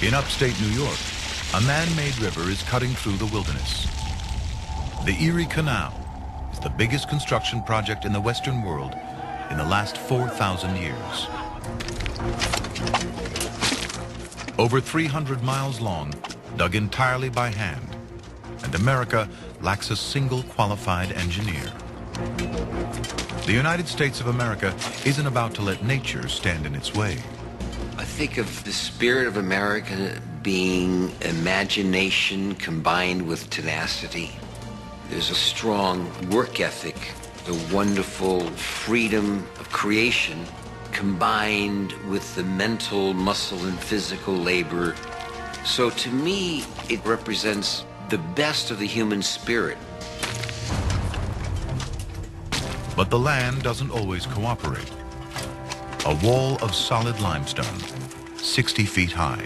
In upstate New York, a man-made river is cutting through the wilderness. The Erie Canal is the biggest construction project in the Western world in the last 4,000 years. Over 300 miles long, dug entirely by hand, and America lacks a single qualified engineer. The United States of America isn't about to let nature stand in its way. I think of the spirit of America being imagination combined with tenacity. There's a strong work ethic, the wonderful freedom of creation combined with the mental, muscle, and physical labor. So to me, it represents the best of the human spirit. But the land doesn't always cooperate. A wall of solid limestone, 60 feet high.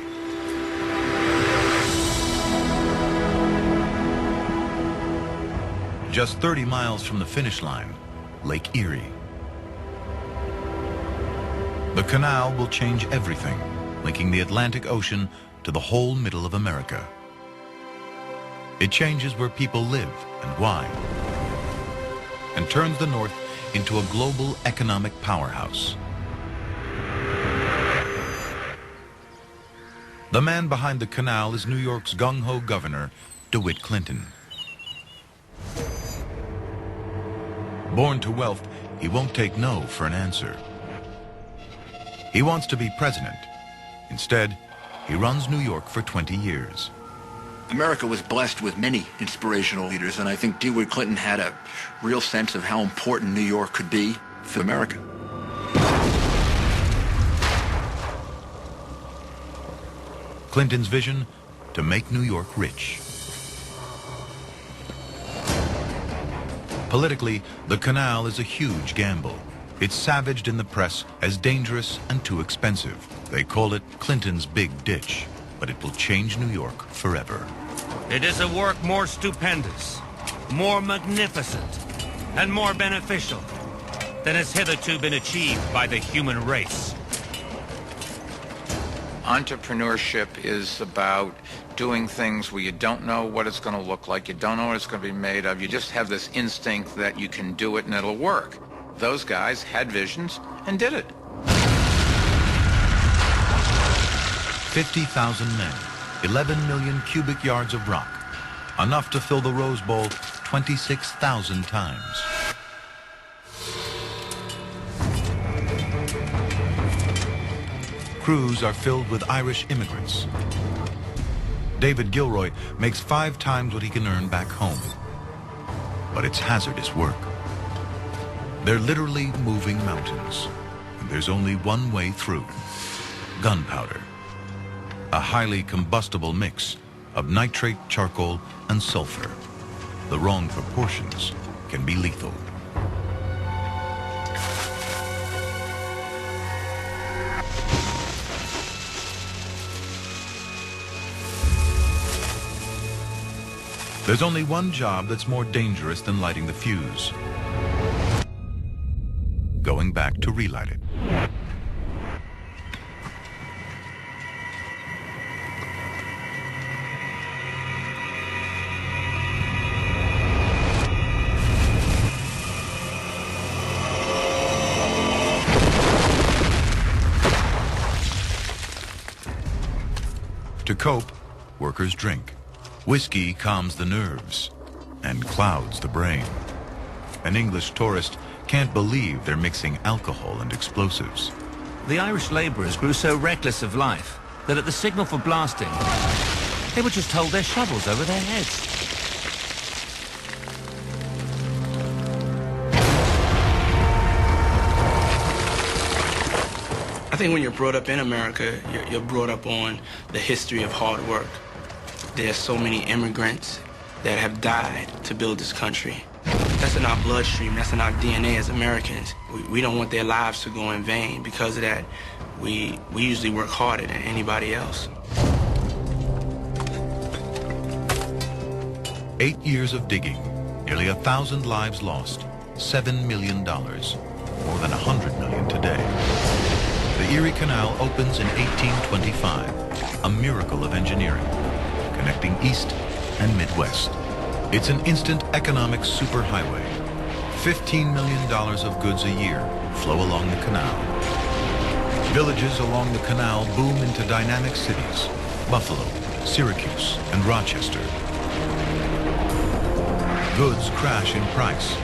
Just 30 miles from the finish line, Lake Erie. The canal will change everything, linking the Atlantic Ocean to the whole middle of America. It changes where people live and why, and turns the North into a global economic powerhouse. The man behind the canal is New York's gung-ho governor, DeWitt Clinton. Born to wealth, he won't take no for an answer. He wants to be president. Instead, he runs New York for 20 years. America was blessed with many inspirational leaders, and I think DeWitt Clinton had a real sense of how important New York could be for America. Clinton's vision, to make New York rich. Politically, the canal is a huge gamble. It's savaged in the press as dangerous and too expensive. They call it Clinton's big ditch, but it will change New York forever. It is a work more stupendous, more magnificent, and more beneficial than has hitherto been achieved by the human race. Entrepreneurship is about doing things where you don't know what it's going to look like, you don't know what it's going to be made of, you just have this instinct that you can do it and it'll work. Those guys had visions and did it. 50,000 men, 11 million cubic yards of rock, enough to fill the Rose Bowl 26,000 times. Crews are filled with Irish immigrants. David Gilroy makes 5 times what he can earn back home. But it's hazardous work. They're literally moving mountains, and there's only one way through: gunpowder, a highly combustible mix of nitrate, charcoal, and sulfur. The wrong proportions can be lethal. There's only one job that's more dangerous than lighting the fuse: going back to relight it. To cope, workers drink. Whiskey calms the nerves and clouds the brain. An English tourist can't believe they're mixing alcohol and explosives. The Irish labourers grew so reckless of life that at the signal for blasting, they would just hold their shovels over their heads. I think when you're brought up in America, you're brought up on the history of hard work. There's so many immigrants that have died to build this country. That's in our bloodstream, that's in our DNA as Americans. We don't want their lives to go in vain. Because of that, we usually work harder than anybody else. 8 years of digging, nearly 1,000 lives lost, $7 million, more than $100 million today. The Erie Canal opens in 1825, a miracle of engineering, connecting East and Midwest. It's an instant economic superhighway. $15 million of goods a year flow along the canal. Villages along the canal boom into dynamic cities: Buffalo, Syracuse, and Rochester. Goods crash in price,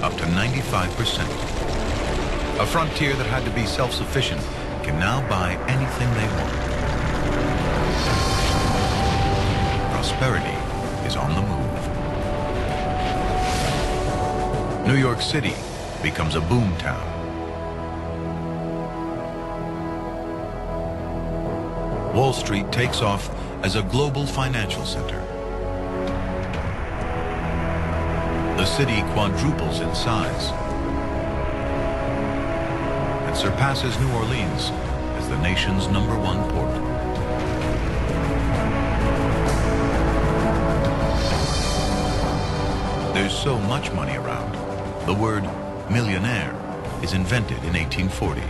up to 95%. A frontier that had to be self-sufficient can now buy anything they want. Prosperity is on the move. New York City becomes a boom town. Wall Street takes off as a global financial center. The city quadruples in size and surpasses New Orleans as the nation's #1 port. There's so much money around. The word millionaire is invented in 1840.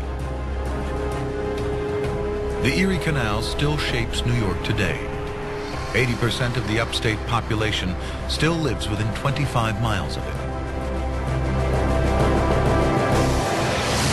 The Erie Canal still shapes New York today. 80% of the upstate population still lives within 25 miles of it.